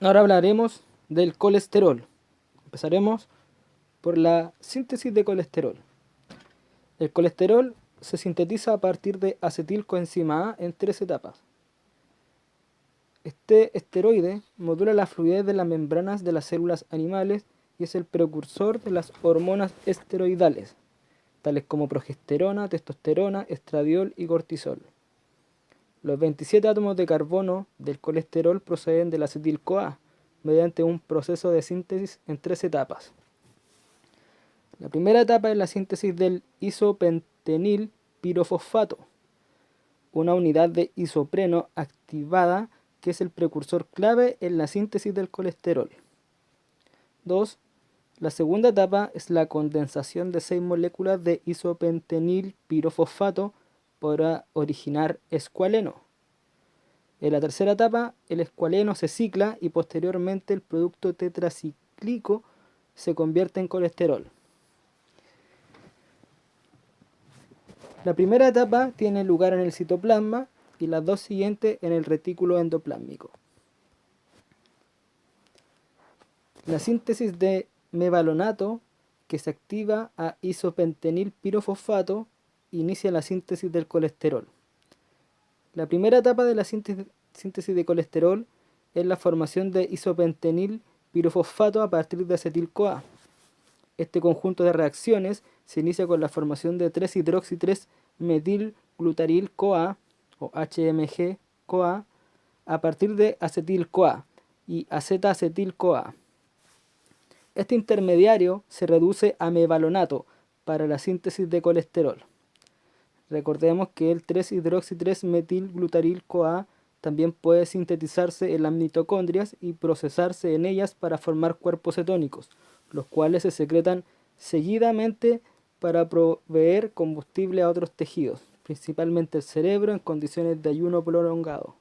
Ahora hablaremos del colesterol. Empezaremos por la síntesis de colesterol. El colesterol se sintetiza a partir de acetilcoenzima A en 3 etapas. Este esteroide modula la fluidez de las membranas de las células animales y es el precursor de las hormonas esteroidales, tales como progesterona, testosterona, estradiol y cortisol. Los 27 átomos de carbono del colesterol proceden del acetil-CoA mediante un proceso de síntesis en 3 etapas. La primera etapa es la síntesis del isopentenil pirofosfato, una unidad de isopreno activada que es el precursor clave en la síntesis del colesterol. 2. La segunda etapa es la condensación de 6 moléculas de isopentenil pirofosfato para originar escualeno. En la tercera etapa, el escualeno se cicla y posteriormente el producto tetracíclico se convierte en colesterol. La primera etapa tiene lugar en el citoplasma y las dos siguientes en el retículo endoplásmico. La síntesis de mevalonato, que se activa a isopentenil pirofosfato, inicia la síntesis del colesterol. La primera etapa de la síntesis de colesterol es la formación de isopentenil pirofosfato a partir de acetil-CoA. Este conjunto de reacciones se inicia con la formación de 3-hidroxi-3-metilglutaril-CoA o HMG-CoA a partir de acetil-CoA y aceta-acetil-CoA. Este intermediario se reduce a mevalonato para la síntesis de colesterol. Recordemos que el 3-hidroxi-3-metilglutaril-CoA también puede sintetizarse en las mitocondrias y procesarse en ellas para formar cuerpos cetónicos, los cuales se secretan seguidamente para proveer combustible a otros tejidos, principalmente el cerebro en condiciones de ayuno prolongado.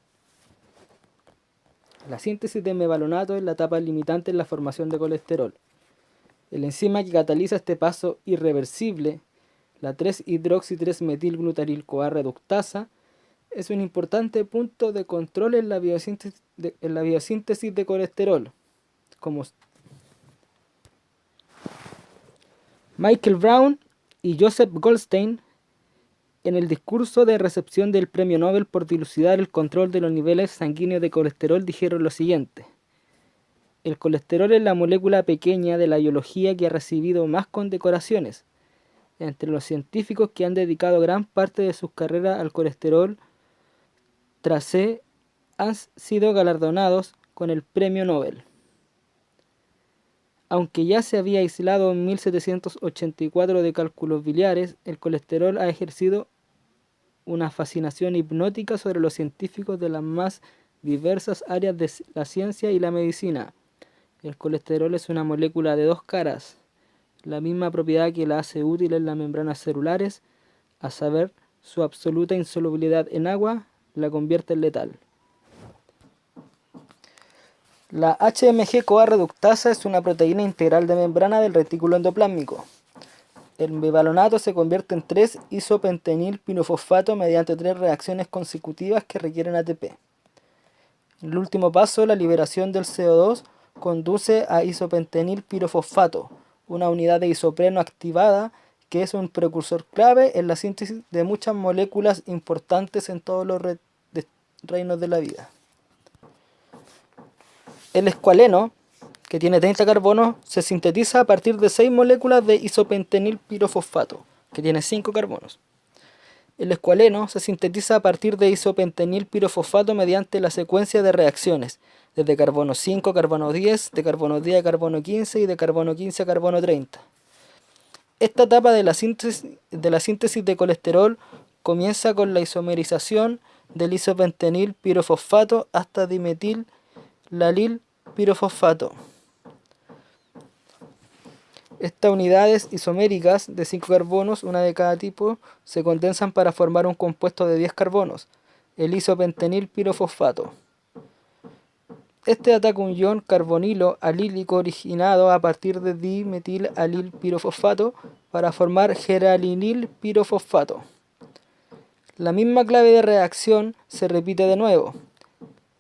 La síntesis de mevalonato es la etapa limitante en la formación de colesterol. El enzima que cataliza este paso irreversible, la 3-hidroxi-3-metilglutaril-CoA reductasa, es un importante punto de control en la biosíntesis de colesterol. Como Michael Brown y Joseph Goldstein, en el discurso de recepción del Premio Nobel por dilucidar el control de los niveles sanguíneos de colesterol, dijeron lo siguiente: el colesterol es la molécula pequeña de la biología que ha recibido más condecoraciones. Entre los científicos que han dedicado gran parte de sus carreras al colesterol, tracé han sido galardonados con el Premio Nobel. Aunque ya se había aislado en 1784 de cálculos biliares, el colesterol ha ejercido una fascinación hipnótica sobre los científicos de las más diversas áreas de la ciencia y la medicina. El colesterol es una molécula de dos caras, la misma propiedad que la hace útil en las membranas celulares, a saber, su absoluta insolubilidad en agua, la convierte en letal. La HMG-CoA reductasa es una proteína integral de membrana del retículo endoplásmico. El mevalonato se convierte en 3-isopentenil pirofosfato mediante 3 reacciones consecutivas que requieren ATP. En el último paso, la liberación del CO2 conduce a isopentenil pirofosfato, una unidad de isopreno activada que es un precursor clave en la síntesis de muchas moléculas importantes en todos los reinos de la vida. El escualeno, que tiene 30 carbonos, se sintetiza a partir de 6 moléculas de isopentenil pirofosfato, que tiene 5 carbonos. El escualeno se sintetiza a partir de isopentenil pirofosfato mediante la secuencia de reacciones, desde carbono 5 a carbono 10, de carbono 10 a carbono 15 y de carbono 15 a carbono 30. Esta etapa de la síntesis de colesterol comienza con la isomerización del isopentenil pirofosfato hasta dimetil-lalil pirofosfato. Estas unidades isoméricas de 5 carbonos, una de cada tipo, se condensan para formar un compuesto de 10 carbonos, el isopentenil pirofosfato. Este ataca un ion carbonilo alílico originado a partir de dimetil-alil pirofosfato para formar geralinil pirofosfato. La misma clave de reacción se repite de nuevo.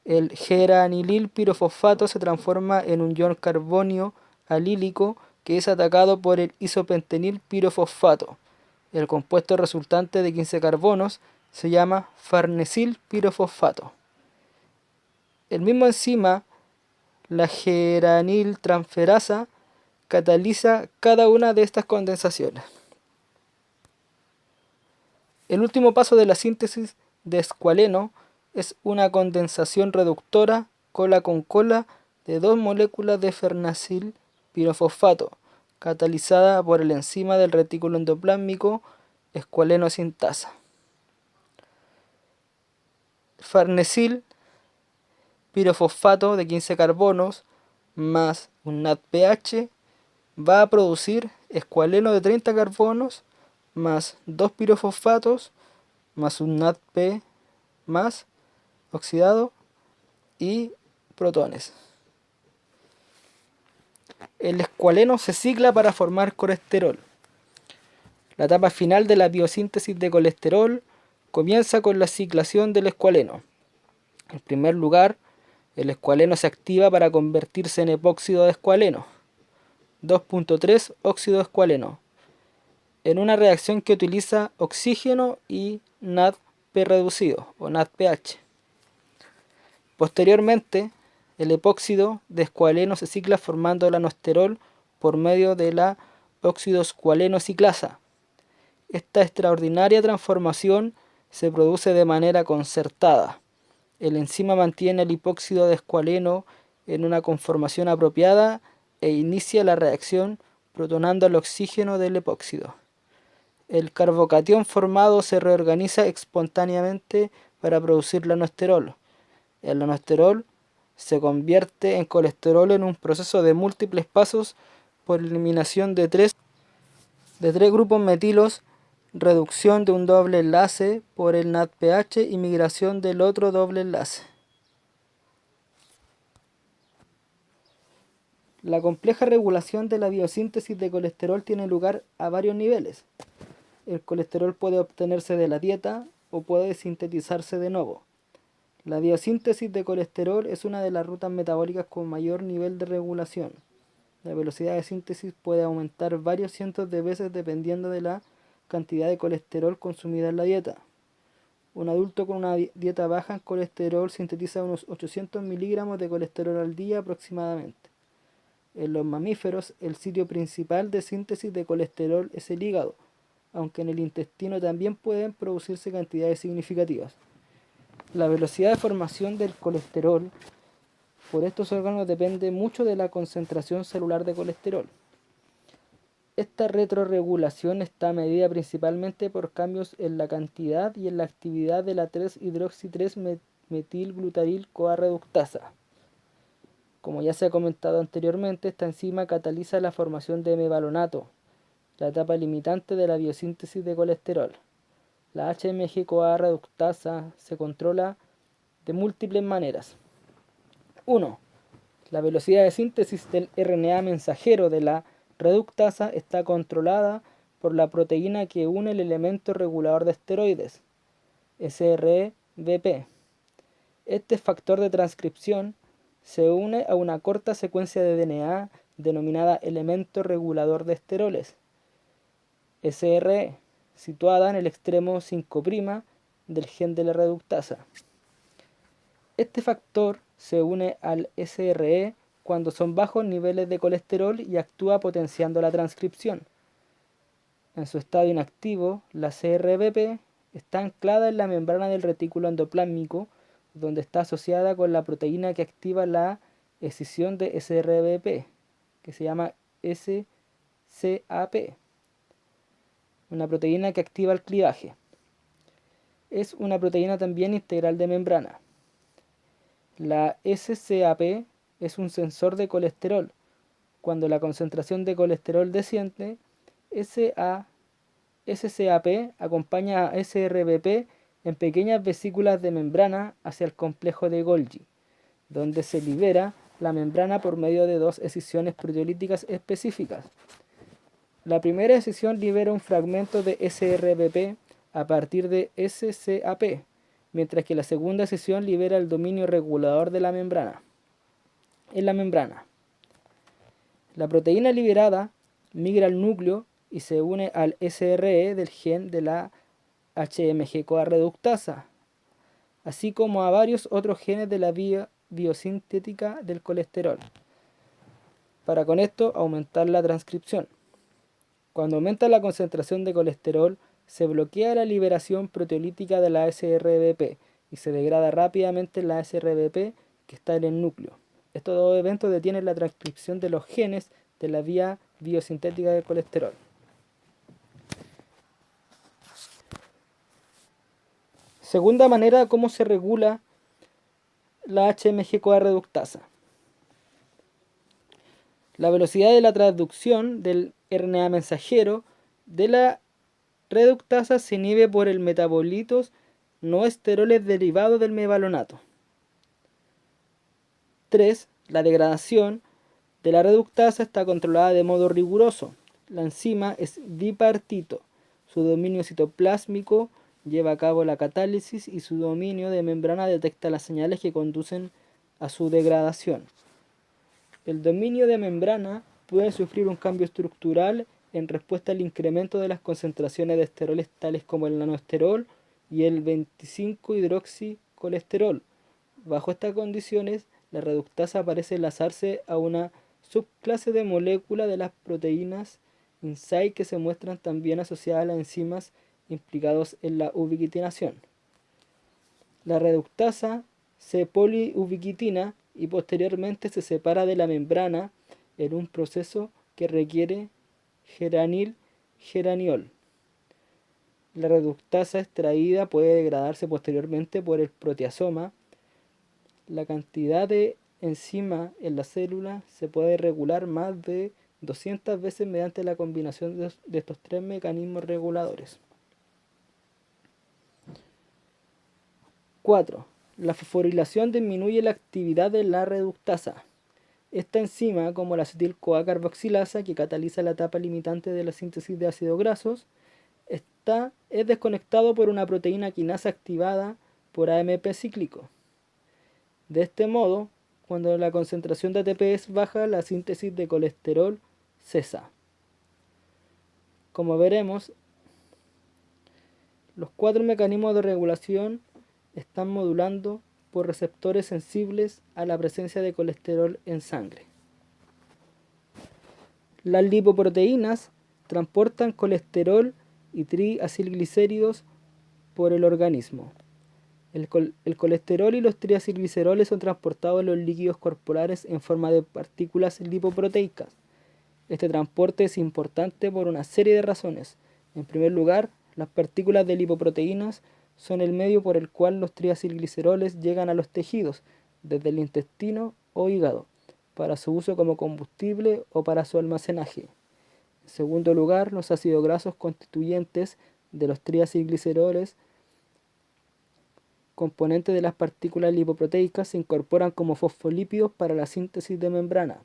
El geranilil pirofosfato se transforma en un ion carbonio alílico que es atacado por el isopentenil pirofosfato. El compuesto resultante de 15 carbonos se llama farnesil pirofosfato. El mismo enzima, la geraniltransferasa, cataliza cada una de estas condensaciones. El último paso de la síntesis de escualeno es una condensación reductora cola con cola de dos moléculas de farnesil pirofosfato, catalizada por el enzima del retículo endoplásmico escualeno sintasa. Farnesil pirofosfato de 15 carbonos más un NADPH va a producir escualeno de 30 carbonos más 2 pirofosfatos más un NADP más oxidado y protones. El escualeno se cicla para formar colesterol. La etapa final de la biosíntesis de colesterol comienza con la ciclación del escualeno. En primer lugar, el escualeno se activa para convertirse en epóxido de escualeno, 2.3 óxido de escualeno, en una reacción que utiliza oxígeno y NADP reducido o NADPH. Posteriormente, el epóxido de escualeno se cicla formando el anosterol por medio de la oxidoscualeno ciclasa. Esta extraordinaria transformación se produce de manera concertada. El enzima mantiene el hipóxido de escualeno en una conformación apropiada e inicia la reacción protonando el oxígeno del epóxido. El carbocatión formado se reorganiza espontáneamente para producir el anosterol. El anosterol se convierte en colesterol en un proceso de múltiples pasos por eliminación de tres grupos metilos, reducción de un doble enlace por el NADPH y migración del otro doble enlace. La compleja regulación de la biosíntesis de colesterol tiene lugar a varios niveles. El colesterol puede obtenerse de la dieta o puede sintetizarse de nuevo. La biosíntesis de colesterol es una de las rutas metabólicas con mayor nivel de regulación. La velocidad de síntesis puede aumentar varios cientos de veces dependiendo de la cantidad de colesterol consumida en la dieta. Un adulto con una dieta baja en colesterol sintetiza unos 800 miligramos de colesterol al día aproximadamente. En los mamíferos, el sitio principal de síntesis de colesterol es el hígado, aunque en el intestino también pueden producirse cantidades significativas. La velocidad de formación del colesterol por estos órganos depende mucho de la concentración celular de colesterol. Esta retrorregulación está medida principalmente por cambios en la cantidad y en la actividad de la 3-hidroxi-3-metilglutaril-CoA reductasa. Como ya se ha comentado anteriormente, esta enzima cataliza la formación de mevalonato, la etapa limitante de la biosíntesis de colesterol. La HMG-CoA reductasa se controla de múltiples maneras. 1. La velocidad de síntesis del RNA mensajero de la reductasa está controlada por la proteína que une el elemento regulador de esteroides, SRBP. Este factor de transcripción se une a una corta secuencia de DNA denominada elemento regulador de esteroles, SRE, situada en el extremo 5' del gen de la reductasa. Este factor se une al SRE cuando son bajos niveles de colesterol y actúa potenciando la transcripción. En su estado inactivo, la CRBP está anclada en la membrana del retículo endoplásmico, donde está asociada con la proteína que activa la escisión de SRBP, que se llama SCAP, una proteína que activa el clivaje. Es una proteína también integral de membrana. La SCAP es un sensor de colesterol. Cuando la concentración de colesterol desciende, SCAP acompaña a SRBP en pequeñas vesículas de membrana hacia el complejo de Golgi, donde se libera la membrana por medio de dos escisiones proteolíticas específicas. La primera escisión libera un fragmento de SRBP a partir de SCAP, mientras que la segunda sesión libera el dominio regulador de la membrana. En la membrana, la proteína liberada migra al núcleo y se une al SRE del gen de la HMG-CoA reductasa, así como a varios otros genes de la biosintética del colesterol, para con esto aumentar la transcripción. Cuando aumenta la concentración de colesterol, se bloquea la liberación proteolítica de la SRBP y se degrada rápidamente la SRBP que está en el núcleo. Estos dos eventos detienen la transcripción de los genes de la vía biosintética del colesterol. Segunda manera, ¿cómo se regula la HMG-CoA reductasa? La velocidad de la transducción del RNA mensajero de la reductasa se inhibe por el metabolitos no esteroles derivados del mevalonato. 3. La degradación de la reductasa está controlada de modo riguroso. La enzima es bipartito. Su dominio citoplásmico lleva a cabo la catálisis y su dominio de membrana detecta las señales que conducen a su degradación. El dominio de membrana puede sufrir un cambio estructural en respuesta al incremento de las concentraciones de esteroles tales como el nanoesterol y el 25-hidroxicolesterol. Bajo estas condiciones, la reductasa parece enlazarse a una subclase de molécula de las proteínas INSAI que se muestran también asociadas a las enzimas implicados en la ubiquitinación. La reductasa se poliubiquitina y posteriormente se separa de la membrana en un proceso que requiere geranil-geraniol. La reductasa extraída puede degradarse posteriormente por el proteasoma. La cantidad de enzima en la célula se puede regular más de 200 veces mediante la combinación de estos tres mecanismos reguladores. 4. La fosforilación disminuye la actividad de la reductasa. Esta enzima, como la acetil-CoA carboxilasa, que cataliza la etapa limitante de la síntesis de ácidos grasos, es desconectado por una proteína quinasa activada por AMP cíclico. De este modo, cuando la concentración de ATP es baja, la síntesis de colesterol cesa. Como veremos, los 4 mecanismos de regulación están modulando por receptores sensibles a la presencia de colesterol en sangre. Las lipoproteínas transportan colesterol y triacilglicéridos por el organismo. El colesterol y los triacilgliceroles son transportados en los líquidos corporales en forma de partículas lipoproteicas. Este transporte es importante por una serie de razones. En primer lugar, las partículas de lipoproteínas son el medio por el cual los triacilgliceroles llegan a los tejidos, desde el intestino o hígado, para su uso como combustible o para su almacenaje. En segundo lugar, los ácidos grasos constituyentes de los triacilgliceroles, componentes de las partículas lipoproteicas, se incorporan como fosfolípidos para la síntesis de membrana.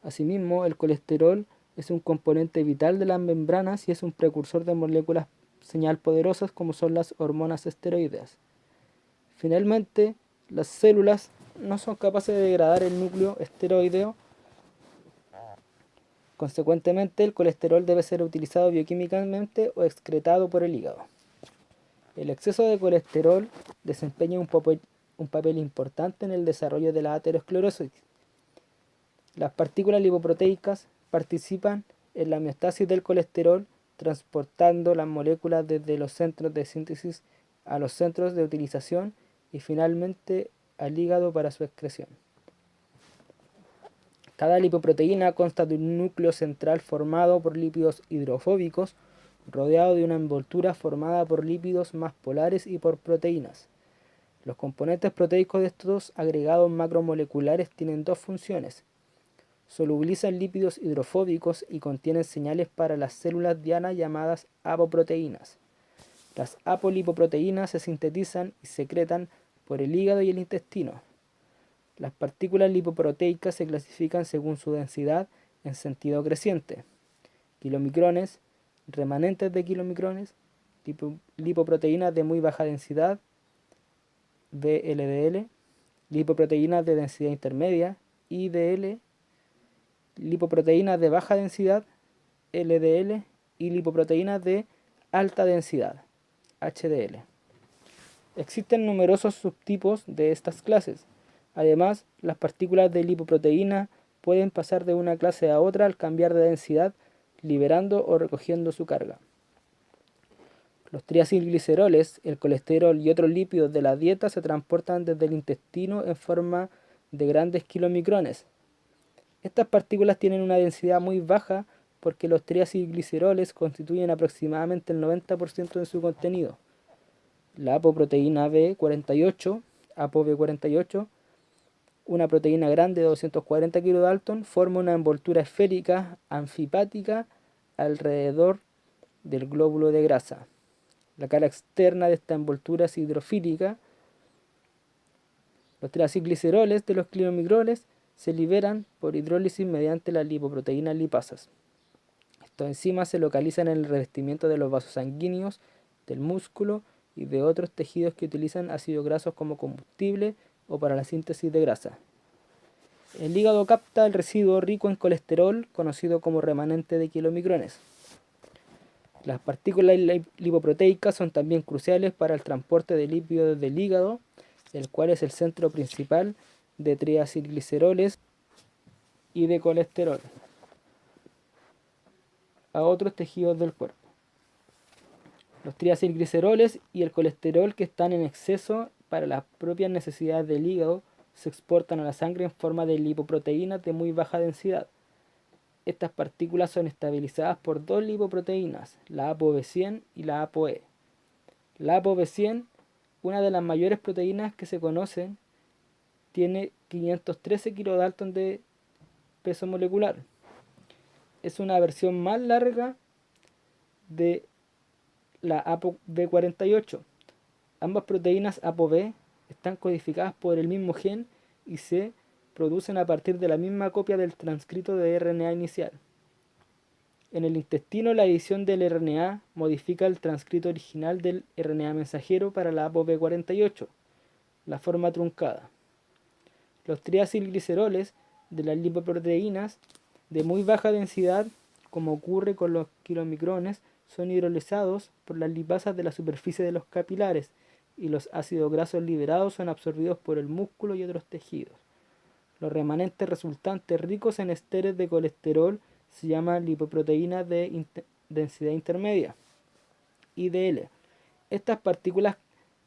Asimismo, el colesterol es un componente vital de las membranas y es un precursor de moléculas señal poderosas como son las hormonas esteroideas. Finalmente, las células no son capaces de degradar el núcleo esteroideo. Consecuentemente, el colesterol debe ser utilizado bioquímicamente o excretado por el hígado. El exceso de colesterol desempeña un papel importante en el desarrollo de la aterosclerosis. Las partículas lipoproteicas participan en la homeostasis del colesterol, transportando las moléculas desde los centros de síntesis a los centros de utilización y finalmente al hígado para su excreción. Cada lipoproteína consta de un núcleo central formado por lípidos hidrofóbicos, rodeado de una envoltura formada por lípidos más polares y por proteínas. Los componentes proteicos de estos agregados macromoleculares tienen dos funciones. Solubilizan lípidos hidrofóbicos y contienen señales para las células diana llamadas apoproteínas. Las apolipoproteínas se sintetizan y secretan por el hígado y el intestino. Las partículas lipoproteicas se clasifican según su densidad en sentido creciente. Kilomicrones, remanentes de kilomicrones, lipoproteínas de muy baja densidad, VLDL, lipoproteínas de densidad intermedia, IDL, lipoproteínas de baja densidad, LDL, y lipoproteínas de alta densidad, HDL. Existen numerosos subtipos de estas clases. Además, las partículas de lipoproteína pueden pasar de una clase a otra al cambiar de densidad, liberando o recogiendo su carga. Los triacilgliceroles, el colesterol y otros lípidos de la dieta se transportan desde el intestino en forma de grandes kilomicrones. Estas partículas tienen una densidad muy baja porque los triacilgliceroles constituyen aproximadamente el 90% de su contenido. La apoproteína B48, ApoB48, una proteína grande de 240 kilodalton, forma una envoltura esférica anfipática alrededor del glóbulo de grasa. La cara externa de esta envoltura es hidrofílica. Los triacilgliceroles de los kilomicrones se liberan por hidrólisis mediante las lipoproteínas lipasas. Estos enzimas se localizan en el revestimiento de los vasos sanguíneos, del músculo y de otros tejidos que utilizan ácidos grasos como combustible o para la síntesis de grasa. El hígado capta el residuo rico en colesterol, conocido como remanente de kilomicrones. Las partículas lipoproteicas son también cruciales para el transporte de lípidos del hígado, el cual es el centro principal de triacilgliceroles y de colesterol, a otros tejidos del cuerpo. Los triacilgliceroles y el colesterol que están en exceso para las propias necesidades del hígado se exportan a la sangre en forma de lipoproteínas de muy baja densidad. Estas partículas son estabilizadas por dos lipoproteínas, la ApoB100 y la ApoE. La ApoB100, una de las mayores proteínas que se conocen, tiene 513 kilodalton de peso molecular. Es una versión más larga de la ApoB48. Ambas proteínas ApoB están codificadas por el mismo gen y se producen a partir de la misma copia del transcrito de RNA inicial. En el intestino, la edición del RNA modifica el transcrito original del RNA mensajero para la ApoB48, la forma truncada. Los triacilgliceroles de las lipoproteínas de muy baja densidad, como ocurre con los kilomicrones, son hidrolizados por las lipasas de la superficie de los capilares y los ácidos grasos liberados son absorbidos por el músculo y otros tejidos. Los remanentes resultantes ricos en esteres de colesterol se llaman lipoproteínas de densidad intermedia, IDL. Estas partículas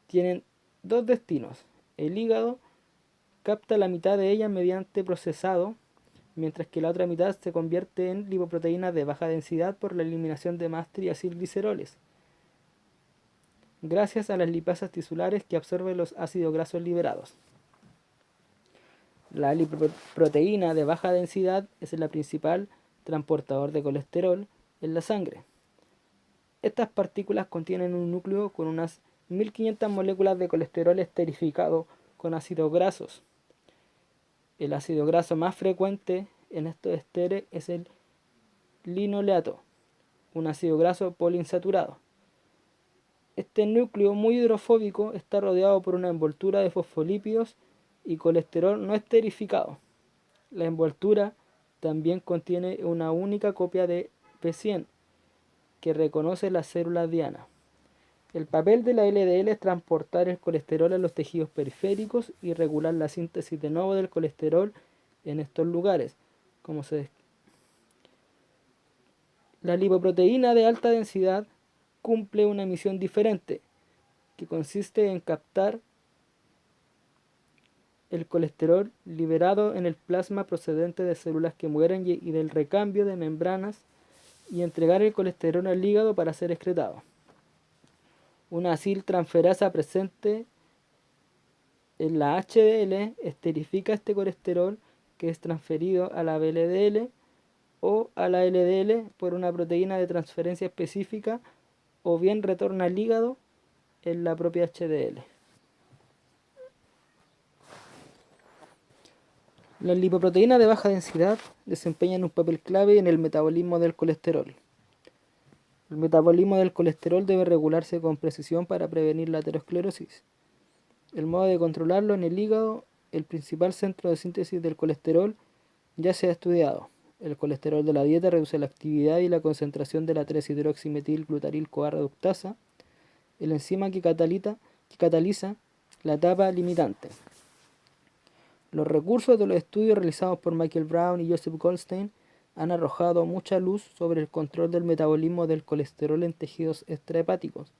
tienen dos destinos. El hígado capta la mitad de ellas mediante procesado, mientras que la otra mitad se convierte en lipoproteínas de baja densidad por la eliminación de más triacilgliceroles, gracias a las lipasas tisulares que absorben los ácidos grasos liberados. La lipoproteína de baja densidad es el principal transportador de colesterol en la sangre. Estas partículas contienen un núcleo con unas 1500 moléculas de colesterol esterificado con ácidos grasos. El ácido graso más frecuente en estos esteres es el linoleato, un ácido graso poliinsaturado. Este núcleo muy hidrofóbico está rodeado por una envoltura de fosfolípidos y colesterol no esterificado. La envoltura también contiene una única copia de P100 que reconoce las células diana. El papel de la LDL es transportar el colesterol a los tejidos periféricos y regular la síntesis de nuevo del colesterol en estos lugares. La lipoproteína de alta densidad cumple una misión diferente, que consiste en captar el colesterol liberado en el plasma procedente de células que mueren y del recambio de membranas y entregar el colesterol al hígado para ser excretado. Una aciltransferasa presente en la HDL esterifica este colesterol que es transferido a la VLDL o a la LDL por una proteína de transferencia específica o bien retorna al hígado en la propia HDL. Las lipoproteínas de baja densidad desempeñan un papel clave en el metabolismo del colesterol. El metabolismo del colesterol debe regularse con precisión para prevenir la aterosclerosis. El modo de controlarlo en el hígado, el principal centro de síntesis del colesterol, ya se ha estudiado. El colesterol de la dieta reduce la actividad y la concentración de la 3-hidroximetil-glutaril-CoA reductasa, el enzima que cataliza la etapa limitante. Los recursos de los estudios realizados por Michael Brown y Joseph Goldstein han arrojado mucha luz sobre el control del metabolismo del colesterol en tejidos extrahepáticos.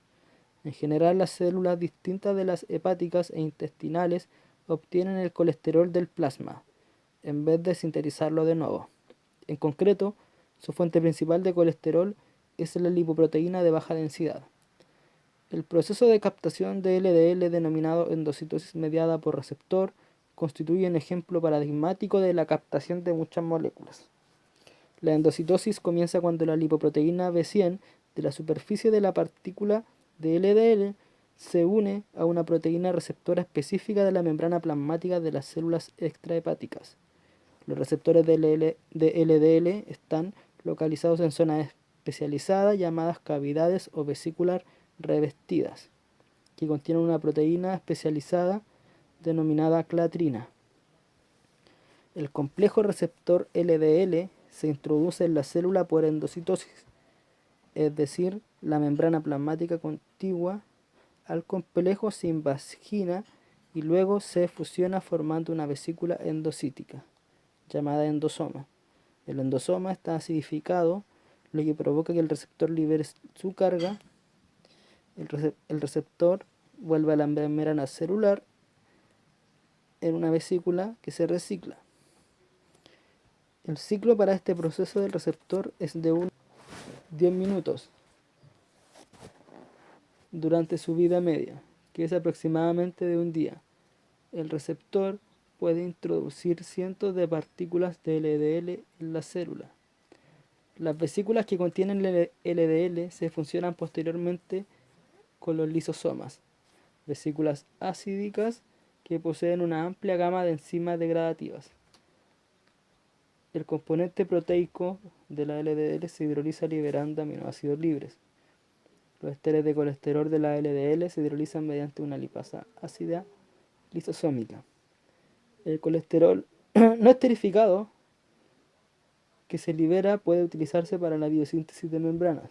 En general, las células distintas de las hepáticas e intestinales obtienen el colesterol del plasma, en vez de sintetizarlo de nuevo. En concreto, su fuente principal de colesterol es la lipoproteína de baja densidad. El proceso de captación de LDL, denominado endocitosis mediada por receptor, constituye un ejemplo paradigmático de la captación de muchas moléculas. La endocitosis comienza cuando la lipoproteína B100 de la superficie de la partícula de LDL se une a una proteína receptora específica de la membrana plasmática de las células extrahepáticas. Los receptores de LDL están localizados en zonas especializadas llamadas cavidades o vesículas revestidas, que contienen una proteína especializada denominada clatrina. El complejo receptor LDL se introduce en la célula por endocitosis, es decir, la membrana plasmática contigua al complejo se invagina y luego se fusiona formando una vesícula endocítica, llamada endosoma. El endosoma está acidificado, lo que provoca que el receptor libere su carga. El receptor vuelve a la membrana celular en una vesícula que se recicla. El ciclo para este proceso del receptor es de unos 10 minutos durante su vida media, que es aproximadamente de un día. El receptor puede introducir cientos de partículas de LDL en la célula. Las vesículas que contienen LDL se fusionan posteriormente con los lisosomas, vesículas acídicas que poseen una amplia gama de enzimas degradativas. El componente proteico de la LDL se hidroliza liberando aminoácidos libres. Los esteres de colesterol de la LDL se hidrolizan mediante una lipasa ácida lisosómica. El colesterol no esterificado que se libera puede utilizarse para la biosíntesis de membranas.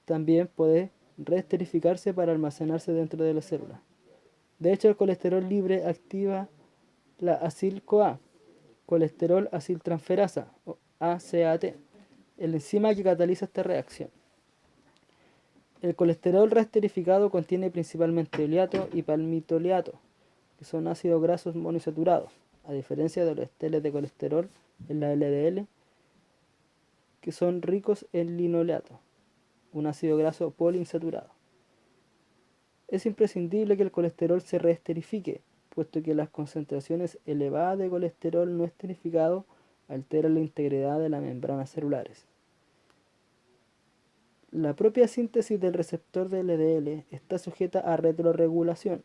También puede reesterificarse para almacenarse dentro de la célula. De hecho, el colesterol libre activa la acil-CoA, colesterol aciltransferasa o ACAT, el enzima que cataliza esta reacción. El colesterol reesterificado contiene principalmente oleato y palmitoleato, que son ácidos grasos monoinsaturados, a diferencia de los esteres de colesterol en la LDL, que son ricos en linoleato, un ácido graso poliinsaturado. Es imprescindible que el colesterol se reesterifique, puesto que las concentraciones elevadas de colesterol no esterificado alteran la integridad de las membranas celulares. La propia síntesis del receptor de LDL está sujeta a retroregulación.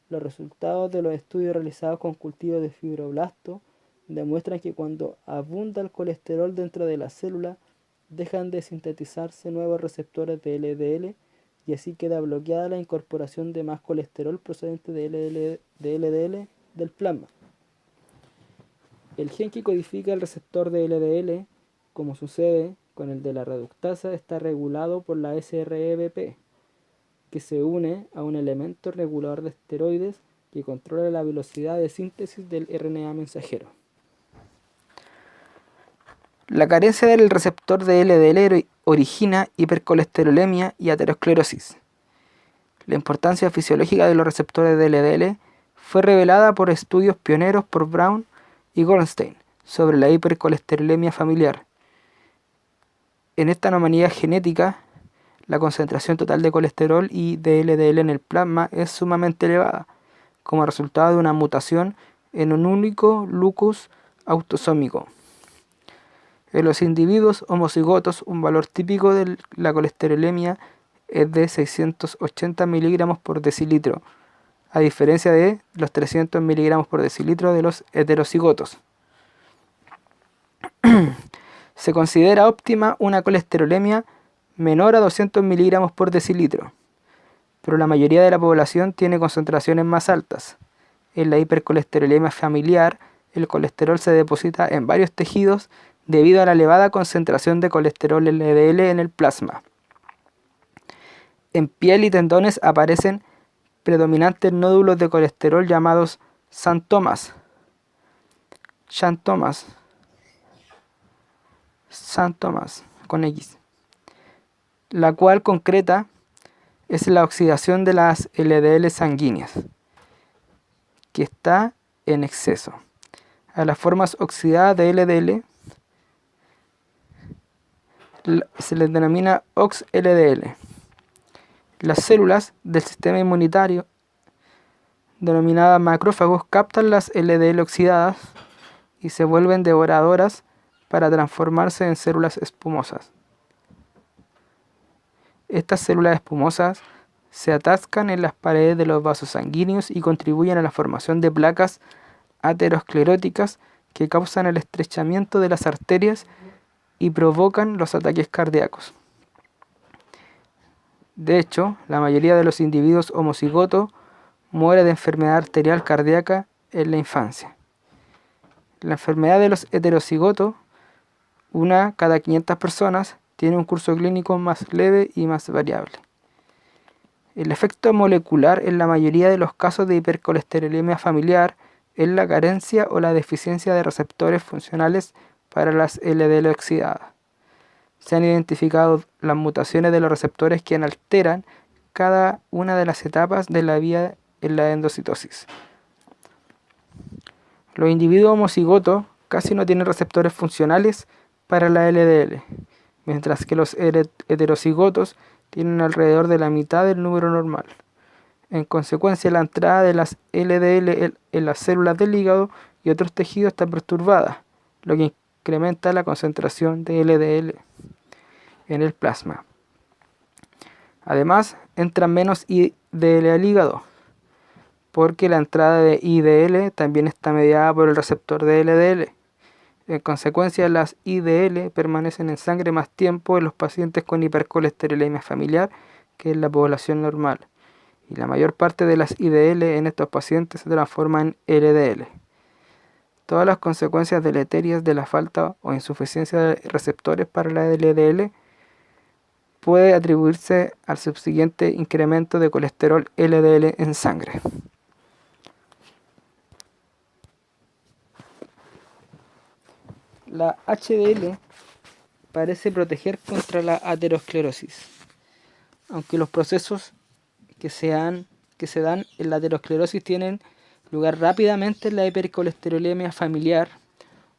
Los resultados de los estudios realizados con cultivos de fibroblastos demuestran que cuando abunda el colesterol dentro de la célula, dejan de sintetizarse nuevos receptores de LDL y así queda bloqueada la incorporación de más colesterol procedente de LDL del plasma. El gen que codifica el receptor de LDL, como sucede con el de la reductasa, está regulado por la SRBP, que se une a un elemento regulador de esteroides que controla la velocidad de síntesis del RNA mensajero. La carencia del receptor de LDL origina hipercolesterolemia y aterosclerosis. La importancia fisiológica de los receptores de LDL fue revelada por estudios pioneros por Brown y Goldstein sobre la hipercolesterolemia familiar. En esta anomalía genética, la concentración total de colesterol y de LDL en el plasma es sumamente elevada, como resultado de una mutación en un único locus autosómico. En los individuos homocigotos, un valor típico de la colesterolemia es de 680 miligramos por decilitro, a diferencia de los 300 miligramos por decilitro de los heterocigotos. Se considera óptima una colesterolemia menor a 200 miligramos por decilitro, pero la mayoría de la población tiene concentraciones más altas. En la hipercolesterolemia familiar, el colesterol se deposita en varios tejidos debido a la elevada concentración de colesterol LDL en el plasma. En piel y tendones aparecen predominantes nódulos de colesterol llamados xantomas, con X, la cual concreta es la oxidación de las LDL sanguíneas, que está en exceso. A las formas oxidadas de LDL se les denomina OXLDL. Las células del sistema inmunitario, denominadas macrófagos, captan las LDL oxidadas y se vuelven devoradoras para transformarse en células espumosas. Estas células espumosas se atascan en las paredes de los vasos sanguíneos y contribuyen a la formación de placas ateroscleróticas que causan el estrechamiento de las arterias y provocan los ataques cardíacos. De hecho, la mayoría de los individuos homocigotos muere de enfermedad arterial cardíaca en la infancia. La enfermedad de los heterocigotos, una cada 500 personas, tiene un curso clínico más leve y más variable. El efecto molecular en la mayoría de los casos de hipercolesterolemia familiar es la carencia o la deficiencia de receptores funcionales para las LDL oxidadas. Se han identificado las mutaciones de los receptores que alteran cada una de las etapas de la vía en la endocitosis. Los individuos homocigotos casi no tienen receptores funcionales para la LDL, mientras que los heterocigotos tienen alrededor de la mitad del número normal. En consecuencia, la entrada de las LDL en las células del hígado y otros tejidos está perturbada, lo que incrementa la concentración de LDL en el plasma. Además, entran menos IDL al hígado, porque la entrada de IDL también está mediada por el receptor de LDL. En consecuencia, las IDL permanecen en sangre más tiempo en los pacientes con hipercolesterolemia familiar que en la población normal, y la mayor parte de las IDL en estos pacientes se transforman en LDL. Todas las consecuencias deleterias de la falta o insuficiencia de receptores para la LDL puede atribuirse al subsiguiente incremento de colesterol LDL en sangre. La HDL parece proteger contra la aterosclerosis, aunque los procesos que se dan en la aterosclerosis tienen lugar rápidamente en la hipercolesterolemia familiar.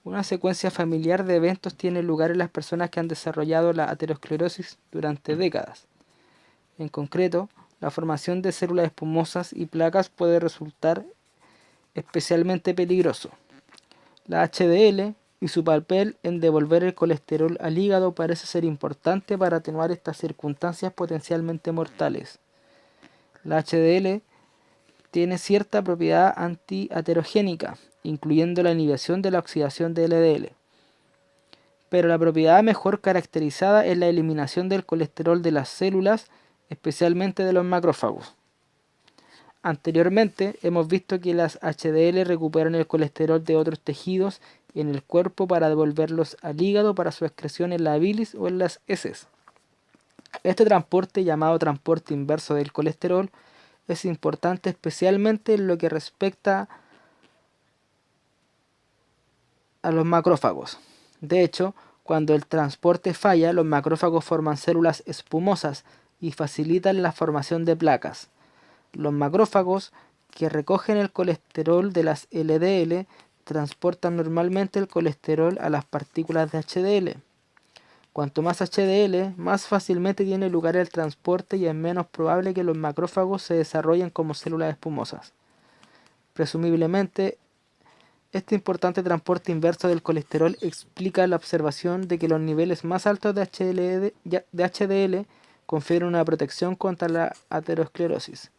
Una secuencia familiar de eventos tiene lugar en las personas que han desarrollado la aterosclerosis durante décadas. En concreto, la formación de células espumosas y placas puede resultar especialmente peligroso. La HDL y su papel en devolver el colesterol al hígado parece ser importante para atenuar estas circunstancias potencialmente mortales. La HDL tiene cierta propiedad antiaterogénica, incluyendo la inhibición de la oxidación de LDL. Pero la propiedad mejor caracterizada es la eliminación del colesterol de las células, especialmente de los macrófagos. Anteriormente hemos visto que las HDL recuperan el colesterol de otros tejidos en el cuerpo para devolverlos al hígado para su excreción en la bilis o en las heces. Este transporte, llamado transporte inverso del colesterol, es importante especialmente en lo que respecta a los macrófagos. De hecho, cuando el transporte falla, los macrófagos forman células espumosas y facilitan la formación de placas. Los macrófagos, que recogen el colesterol de las LDL, transportan normalmente el colesterol a las partículas de HDL. Cuanto más HDL, más fácilmente tiene lugar el transporte y es menos probable que los macrófagos se desarrollen como células espumosas. Presumiblemente, este importante transporte inverso del colesterol explica la observación de que los niveles más altos de HDL confieren una protección contra la aterosclerosis.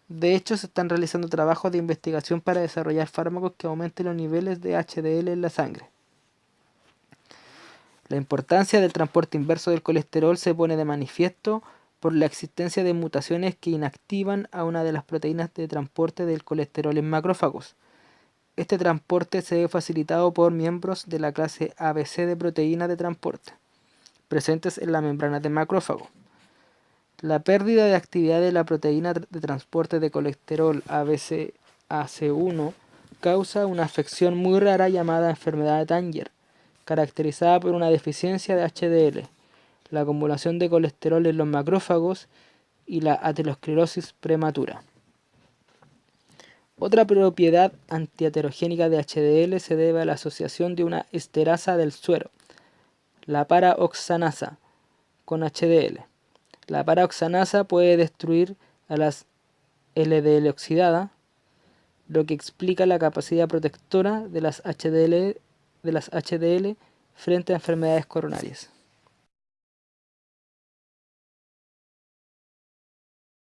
De hecho, se están realizando trabajos de investigación para desarrollar fármacos que aumenten los niveles de HDL en la sangre. La importancia del transporte inverso del colesterol se pone de manifiesto por la existencia de mutaciones que inactivan a una de las proteínas de transporte del colesterol en macrófagos. Este transporte se ve facilitado por miembros de la clase ABC de proteínas de transporte, presentes en la membrana de macrófago. La pérdida de actividad de la proteína de transporte de colesterol ABCAC1 causa una afección muy rara llamada enfermedad de Tanger, caracterizada por una deficiencia de HDL, la acumulación de colesterol en los macrófagos y la aterosclerosis prematura. Otra propiedad antiaterogénica de HDL se debe a la asociación de una esterasa del suero, la paraoxanasa, con HDL. La paraoxanasa puede destruir a las LDL oxidada, lo que explica la capacidad protectora de las HDL frente a enfermedades coronarias.